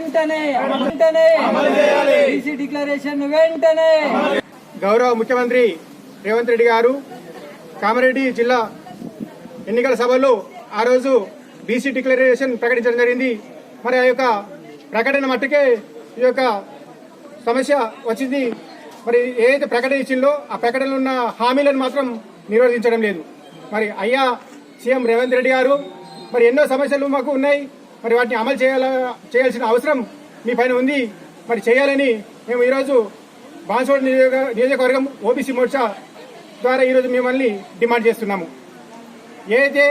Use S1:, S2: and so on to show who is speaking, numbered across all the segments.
S1: వెంటనే BC declaration వెంటనే.
S2: గౌరవ ముఖ్యమంత్రి రేవంత్ రెడ్డి గారు కామారెడ్డి జిల్లా ఎన్నికల సభలో ఆ రోజు బీసీ డిక్లరేషన్ ప్రకటించడం జరిగింది. మరి ఆ యొక్క ప్రకటన మట్టుకే ఈ యొక్క సమస్య వచ్చింది. మరి ఏదైతే ప్రకటన ఇచ్చిందో ఆ ప్రకటనలో ఉన్న హామీలను మాత్రం నిర్వర్తించడం లేదు. మరి అయ్యా సీఎం రేవంత్ రెడ్డి గారు మరి ఎన్నో సమస్యలు మాకు ఉన్నాయి, మరి వాటిని అమలు చేయాల్సిన అవసరం మీ పైన ఉంది. మరి చేయాలని మేము ఈరోజు బాన్సువాడ నియోజకవర్గం ఓబీసీ మోర్చా ద్వారా ఈరోజు మిమ్మల్ని డిమాండ్ చేస్తున్నాము. ఏదైతే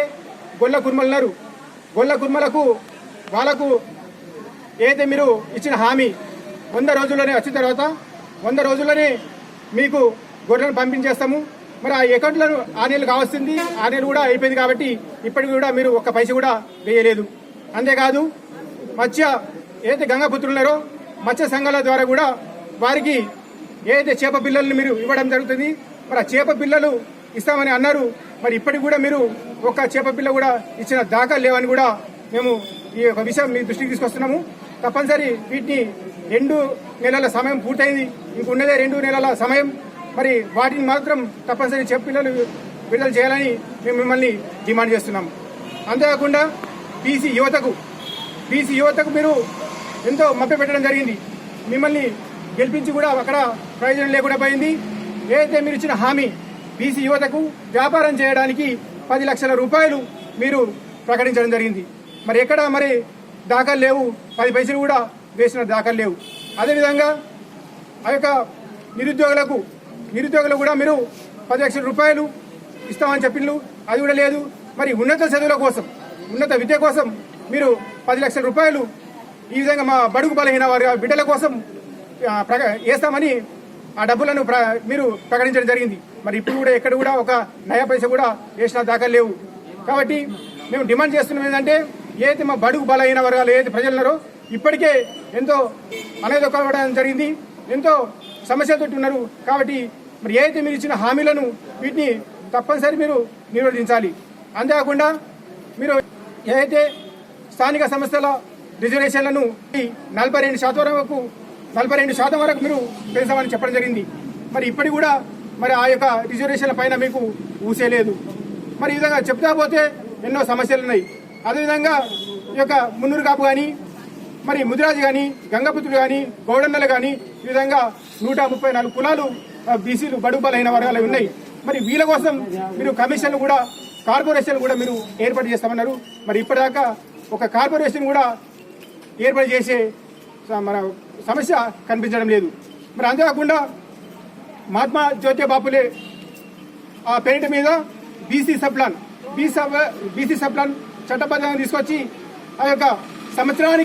S2: గొల్ల కుర్మలున్నారు, గొల్ల కుర్మలకు వాళ్లకు ఏదైతే మీరు ఇచ్చిన హామీ 100 రోజుల్లోనే వచ్చిన తర్వాత 100 రోజుల్లోనే మీకు గొర్రెలను పంపించేస్తాము. మరి ఆ అకౌంట్లను 6 నెలలు కావస్తుంది, 6 నెలలు కూడా అయిపోయింది కాబట్టి ఇప్పటికి కూడా మీరు ఒక్క పైస కూడా వేయలేదు. అంతేకాదు మత్స్య ఏదైతే గంగాపుత్రులున్నారో మత్స్య సంఘాల ద్వారా కూడా వారికి ఏదైతే చేప పిల్లలను మీరు ఇవ్వడం జరుగుతుంది. మరి ఆ చేప పిల్లలు ఇస్తామని అన్నారు, మరి ఇప్పటికి కూడా మీరు ఒక్క చేప పిల్ల కూడా ఇచ్చిన దాఖలు లేవని కూడా మేము ఈ యొక్క విషయం మీ దృష్టికి తీసుకొస్తున్నాము. తప్పనిసరి వీటిని 2 నెలల సమయం పూర్తయింది, ఇంకున్నదే 2 నెలల సమయం. మరి వాటిని మాత్రం తప్పనిసరి చేప పిల్లలు విడుదల చేయాలని మేము మిమ్మల్ని డిమాండ్ చేస్తున్నాము. అంతేకాకుండా బీసీ యువతకు మీరు ఎంతో మభ్యపెట్టడం జరిగింది. మిమ్మల్ని గెలిపించి కూడా అక్కడ ప్రయోజనం లేకుండా పోయింది. ఏదైతే మీరు ఇచ్చిన హామీ బీసీ యువతకు వ్యాపారం చేయడానికి 10 లక్షల రూపాయలు మీరు ప్రకటించడం జరిగింది. మరి ఎక్కడ మరి దాఖలు లేవు, 10 పైసలు కూడా వేసిన దాఖలు లేవు. అదేవిధంగా ఆ యొక్క నిరుద్యోగులకు కూడా మీరు 10 లక్షల రూపాయలు ఇస్తామని చెప్పిండ్రు, అది కూడా లేదు. మరి ఉన్నత చదువుల కోసం, ఉన్నత విద్య కోసం మీరు 10 లక్షల రూపాయలు ఈ విధంగా మా బడుగు బలహీన వారి బిడ్డల కోసం వేస్తామని ఆ డబ్బులను మీరు ప్రకటించడం జరిగింది. మరి ఇప్పుడు కూడా ఎక్కడ కూడా ఒక నయా పైస కూడా వేసిన దాఖలు లేవు. కాబట్టి మేము డిమాండ్ చేస్తున్నాం ఏంటంటే ఏదైతే మా బడుగు బలహీన వర్గాలు ఏదైతే ప్రజలు ఉన్నారో ఇప్పటికే ఎంతో అనేదొక్కడం జరిగింది, ఎంతో సమస్యలతో ఉన్నారు. కాబట్టి మరి ఏదైతే మీరు ఇచ్చిన హామీలను వీటిని తప్పనిసరి మీరు నిర్వర్తించాలి. అంతేకాకుండా మీరు ఏదైతే స్థానిక సంస్థల రిజర్వేషన్లను 42% వరకు మీరు పెంచామని చెప్పడం జరిగింది. మరి ఇప్పటికి కూడా మరి ఆ యొక్క రిజర్వేషన్ల పైన మీకు ఊసేలేదు. మరి ఈ విధంగా చెప్తా పోతే ఎన్నో సమస్యలు ఉన్నాయి. అదేవిధంగా ఈ యొక్క మున్నూరు కాపు కానీ, మరి ముదిరాజు కానీ, గంగపుత్రులు కానీ, గౌడన్నలు కానీ, ఈ విధంగా 134 కులాలు బీసీలు బడుగు బలహీన వర్గాలు ఉన్నాయి. మరి వీళ్ళ కోసం మీరు కమిషన్లు కూడా, కార్పొరేషన్లు కూడా మీరు ఏర్పాటు చేస్తామన్నారు. మరి ఇప్పటిదాకా ఒక కార్పొరేషన్ కూడా ఏర్పాటు చేసే మన సమస్య కనిపించడం లేదు. మరి అంతేకాకుండా మహాత్మా జ్యోతి బాపులే ఆ పేరిట మీద బీసీ సబ్ ప్లాన్ చట్టబద్ధంగా తీసుకొచ్చి ఆ యొక్క సంవత్సరానికి